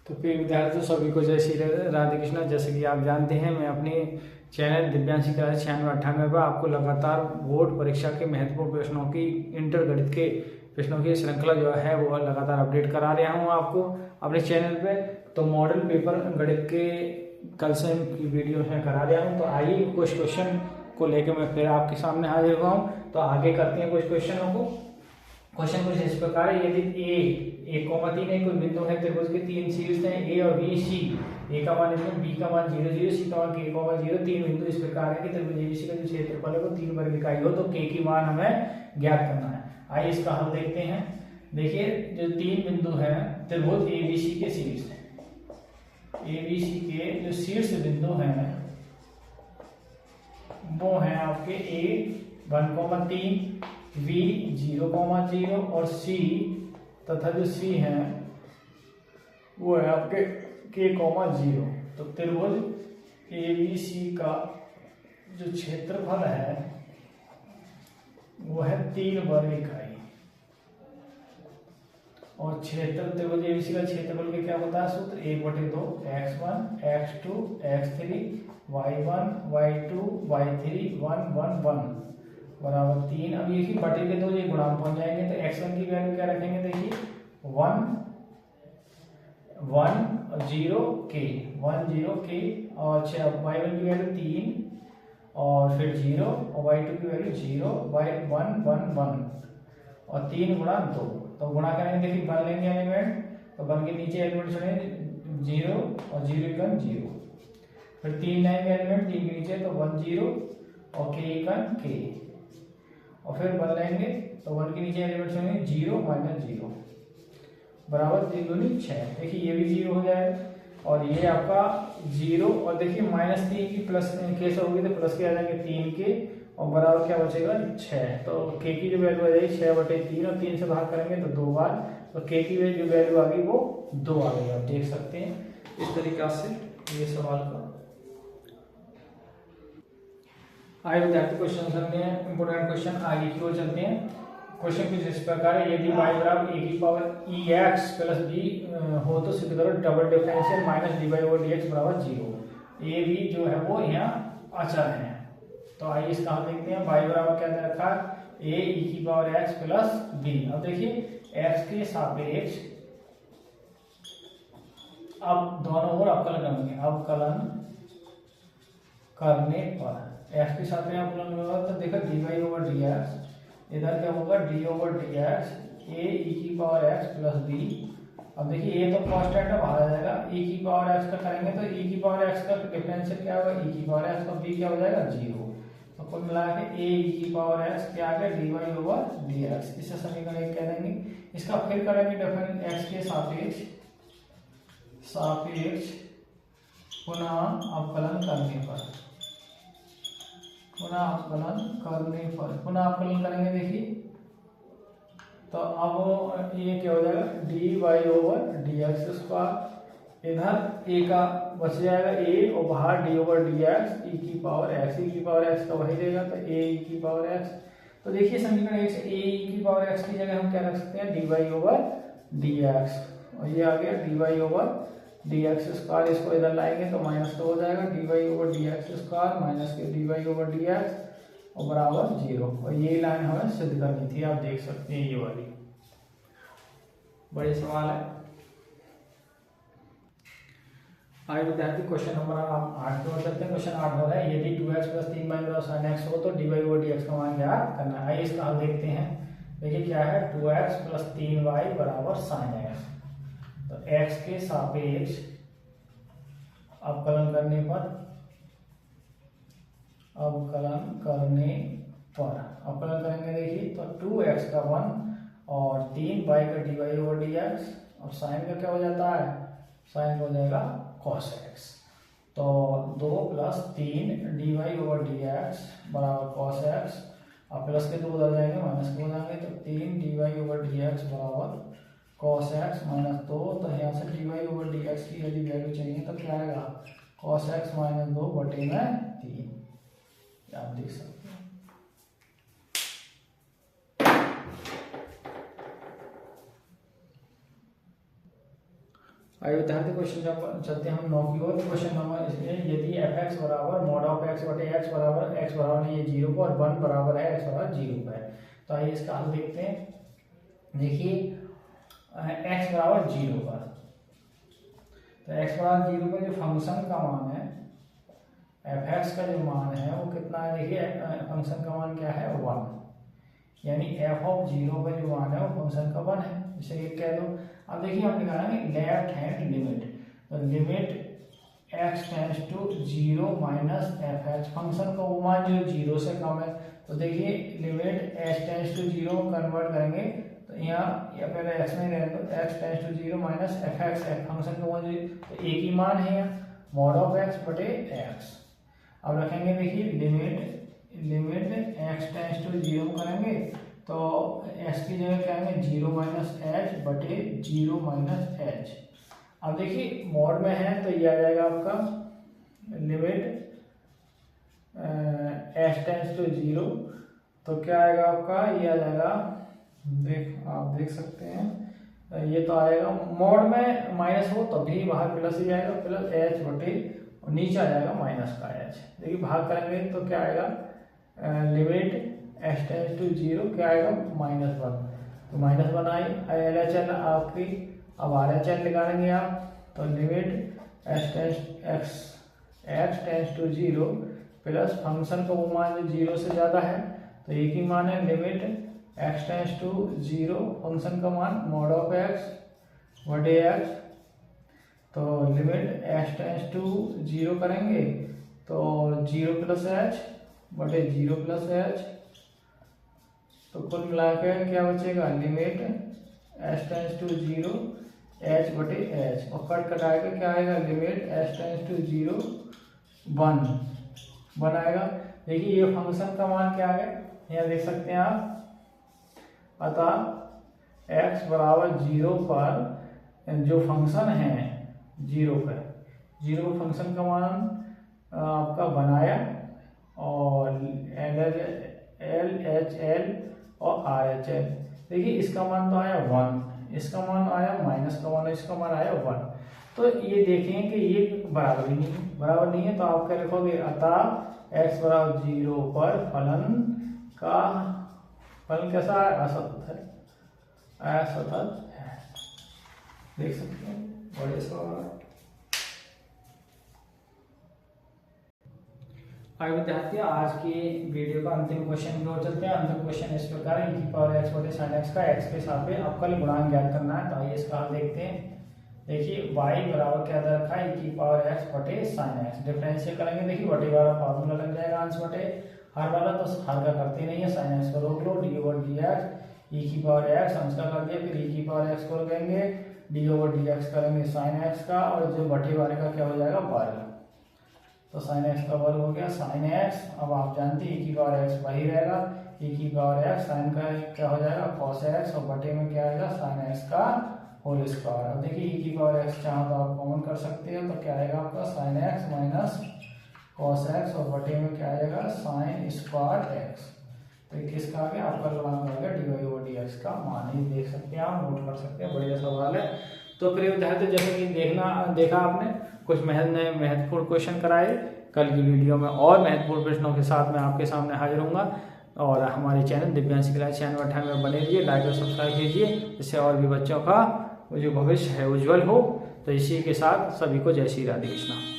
तो प्रिय विद्यार्थियों सभी को जय श्री राधे कृष्णा। जैसे कि आप जानते हैं, मैं अपने चैनल दिव्यांशी क्लास 9698 पर आपको लगातार बोर्ड परीक्षा के महत्वपूर्ण प्रश्नों की इंटर गणित के प्रश्नों की श्रृंखला जो है वो लगातार अपडेट करा रहा हूँ आपको अपने चैनल पे। तो मॉडल पेपर गणित के कल से की वीडियो है करा रहा हूँ। तो आइए कुछ क्वेश्चन को लेकर मैं फिर आपके सामने हाजिर हुआ हूँ। तो आगे करते हैं कुछ क्वेश्चनों को। क्वेश्चन कुछ इस प्रकार है, यदि ए कोमा 3 कोई बिंदु है त्रिभुज के 3 शीर्ष हैं ए और बी सी, ए का मान इसमें बी का मान 0 0 सी का मान के कोमा 0, तीन बिंदु इस प्रकार है कि त्रिभुज एबीसी का जो क्षेत्रफल है वो 3 वर्ग इकाई हो, तो के की मान हमें ज्ञात करना है। आइए इसका हल देखते हैं। देखिए जो तीन बिंदु है त्रिभुज एबीसी के शीर्ष है, एबीसी के जो शीर्ष बिंदु हैं वो है आपके ए 1,3, बी 0,0 और सी तथा जो सी है वो है आपके k,0। तो त्रिभुज एबीसी का जो क्षेत्रफल है वो है 3 वर्ग इकाई और त्रिभुज एबीसी का क्षेत्रफल के क्या होता है सूत्र 1/2 x1 x2 x3 y1 y2 y3 1 1 1 बराबर 3। अब ये बटे के 2 ये गुणांक पहुंच जाएंगे तो x1 की वैल्यू क्या रखेंगे, देखिए 1 1 0 k 1 0 k और y1 की वैल्यू 3 और फिर 0 और y2 की वैल्यू 0 y1 1 1 और 3 गुणा 2। तो गुणा करेंगे, देखिए 1 लेंगे एलिमेंट तो 1 के नीचे एलिमेंट छोड़ेंगे 0 और 0 का 0, फिर 3 लेंगे एलिमेंट 3 के नीचे तो 1 0 और k का k और फिर 1 लेंगे तो 1 के नीचे एलिमेंट होंगे 0 - 0 बराबर 3 दूनी 6। देखिए ये भी 0 हो जाएगा और ये आपका 0 और देखिए -3 की प्लस के से होगी तो प्लस के आ जाएंगे 3 के और बराबर क्या बचेगा 6। तो के की जो वैल्यू आ जाएगी 6/3 और 3 से भाग करेंगे तो 2 बार, तो के की जो वैल्यू आ गई वो 2 आ गई। आप देख सकते हैं इस तरीका से ये सवाल का। आगे विद्यार्थी क्वेश्चन करते हैं, इंपोर्टेंट क्वेश्चन आगे की ओर चलते हैं। क्वेश्चन कुछ इस प्रकार है, यदि y बराबर a की पावर ex प्लस b हो तो सिद्ध करो डबल डिफरेंशियल माइनस dy/dx बराबर 0। a b जो है वो यहाँ अचर है। तो आइए इसका हम देखते हैं। y बराबर क्या दे रखा है a e की पावर x प्लस b। अब देखिए x के सापेक्ष अब दोनों ओर अवकलन करेंगे, अवकलन करने पर x के साथ में अवकलन होगा तो देखो dy/dx, इधर क्या होगा d/dx a e की पावर x प्लस b। अब देखिए a तो कांस्टेंट है बाहर आ जाएगा, e की पावर x का करेंगे तो e की पावर x का डिफरेंशियल क्या होगा e की पावर x का b क्या हो जाएगा 0। तो कुल मिला के a e की पावर x क्या आ गया dy/dx। इसे समीकरण 1 कह देंगे। इसका फिर करेंगे डिफरेंस x के सापेक्ष पुनः अवकलन करने पर, पुनः अवकलन करेंगे। देखिए तो अब ये क्या हो जाएगा dy/dx स्क्वायर, इधर a का बच जाएगा a और बाहर d/dx e की पावर x का वही रहेगा तो a e की पावर x। तो देखिए समीकरण 1 से a e की पावर x की जगह हम क्या रख सकते हैं dy/dx और ये आ गया dy/dx स्क्वायर। इसको इधर लाएंगे तो माइनस तो हो जाएगा dy/dx स्क्वायर माइनस के dy/dx और बराबर 0। और ये लाइन हमें सिद्ध करनी थी, आप देख सकते हैं ये वाली। बड़े सवाल है। आगे विद्यार्थी क्वेश्चन नंबर 8 पे चलते हैं। क्वेश्चन 8 हो रहा है, यदि 2x + 3y sin x हो तो dy/dx का मान ज्ञात करना है। आइए इसका हल देखते हैं। देखिए क्या है 2x + 3y बराबर sin x। तो x के सापेक्ष अवकलन करने पर अवकलन करेंगे। देखिए तो 2x का 1 और 3y का dy/dx और साइन का क्या हो जाता है, साइन हो जाएगा cos x। तो 2 + 3 dy/dx बराबर cos x और प्लस के 2 उधर जाएंगे माइनस के हो जाएंगे तो 3 dy/dx बराबर cos x - 2। तो यहाँ से dy/dx की यदि वैल्यू चाहिए तो क्या आएगा cos x - 2/3। आप देख सकते हैं। आइए विद्यार्थी क्वेश्चन जब चलते हैं हम 9 की ओर। क्वेश्चन नंबर यदि एफ एक्स बराबर मॉड ऑफ एक्स बटे एक्स बराबर नहीं है 0 को और 1 बराबर है एक्स बराबर 0 का है, तो आइए इसका हल देखते हैं। देखिए एक्स बराबर 0 पर, तो एक्स बराबर 0 पर जो फंक्शन का मान है एफ एक्स का जो मान है वो कितना है। देखिए फंक्शन का मान क्या है 1, यानी एफ ऑफ 0 का जो मान है वो फंक्शन का 1 है, इसे ये कह दो। अब देखिए हम निकालेंगे लेफ्ट हैंड लिमिट, तो limit x tends to 0 minus f x, function का वो मान जो 0 से कम है, तो देखिए limit x tends to 0 convert करेंगे तो यहाँ या पहले एक्स में रहेगा तो x tends to 0 minus f x, function का मान जो तो एक ही मान है यहाँ मॉड ऑफ एक्स बटे एक्स। अब रखेंगे देखिए लिमिट एक्स टेंड्स टू 0 करेंगे तो एक्स की जगह क्या आएंगे 0 माइनस एच बटे 0 माइनस एच। अब देखिए मॉड में है तो ये आ जाएगा आपका लिमिट एक्स टेंड्स टू 0, तो क्या आएगा आपका ये आ जाएगा, आप देख सकते हैं ये तो आएगा मॉड में माइनस हो तब भी बाहर प्लस ही आएगा, प्लस एच बटे और नीचे आ जाएगा माइनस का एच। देखिए भाग करेंगे तो क्या आएगा लिमिट एक्स टेंड्स टू 0 क्या आएगा -1, तो -1 आई एल एच एल आपकी। अब आर एच एल निकालेंगे आप, तो limit x tends to 0 plus function का वो मान जो 0 से ज़्यादा है तो एक ही मान है limit x tends to 0 function का मान मॉड ऑफ एक्स बटे एक्स, तो लिमिट एक्स टेंड्स टू 0 करेंगे तो 0 प्लस एच बटे 0 प्लस एच, तो कुल मिलाकर क्या बचेगा limit h tends to 0 h बटे एच, और कट कटाएगा क्या आएगा लिमिट एच टेंड्स टू 0 1 आएगा। देखिए ये फंक्शन का मान क्या है यहाँ देख सकते हैं आप, अतः x बराबर 0 पर जो फंक्शन है 0 फंक्शन का मान आपका बनाया और एल एच एल और आर एच एल। देखिए इसका मान तो आया 1, इसका मान आया माइनस का मान, इसका मान आया 1, तो ये देखें कि ये बराबर नहीं है, तो आप क्या लिखोगे अतः x बराबर 0 पर फलन कैसा है असतत है। देख सकते हैं बड़े सवाल। आइए विद्यार्थियों आज की वीडियो का अंतिम क्वेश्चन की ओर चलते हैं। अंतिम क्वेश्चन इस प्रकार है e पावर x बटे sin x का x के साथ में अवकल गुणांक ज्ञात करना है, तो आइए इसका हल देखते हैं। देखिए y बराबर क्या दे रखा है e पावर x बटे sin x, डिफरेंशियल करेंगे देखिए बटे वाला फार्मूला लग जाएगा अंश बटे हर वाला, तो हर का करते नहीं है sin x को रोक लो d ओवर dx e की पावर x अंश का कर दिया, फिर e की पावर x को लगाएंगे d ओवर dx करेंगे sin x का, और जो बटे वाले का क्या हो जाएगा वर्ग, तो sin x का वर्ग हो गया sin x। अब आप जानते हैं e की पावर x वही रहेगा, e की पावर x sin का क्या हो जाएगा cos x, और बटे में क्या आएगा sin x का होल स्क्वायर। अब देखिए e की पावर x चाहो तो आप कॉमन कर सकते हैं, तो क्या आएगा आपका sin x minus cos x, और बटे में क्या आएगा sin स्क्वायर x, तो किसका आ गया आपका गुणांक आ गया dy ओवर dx का मान, ही देख सकते हैं आप, नोट कर सकते हैं, बढ़िया सवाल है। तो प्रिय विद्यार्थी जैसे कि देखा आपने कुछ महत्वपूर्ण क्वेश्चन कराए, कल की वीडियो में और महत्वपूर्ण प्रश्नों के साथ मैं आपके सामने हाजिर होऊंगा, और हमारे चैनल दिव्यांश क्लास चैनल 98 में बने रहिए, लाइक और सब्सक्राइब कीजिए, इससे और भी बच्चों का जो भविष्य है उज्जवल हो। तो इसी के साथ सभी को जय श्री राधे कृष्णा।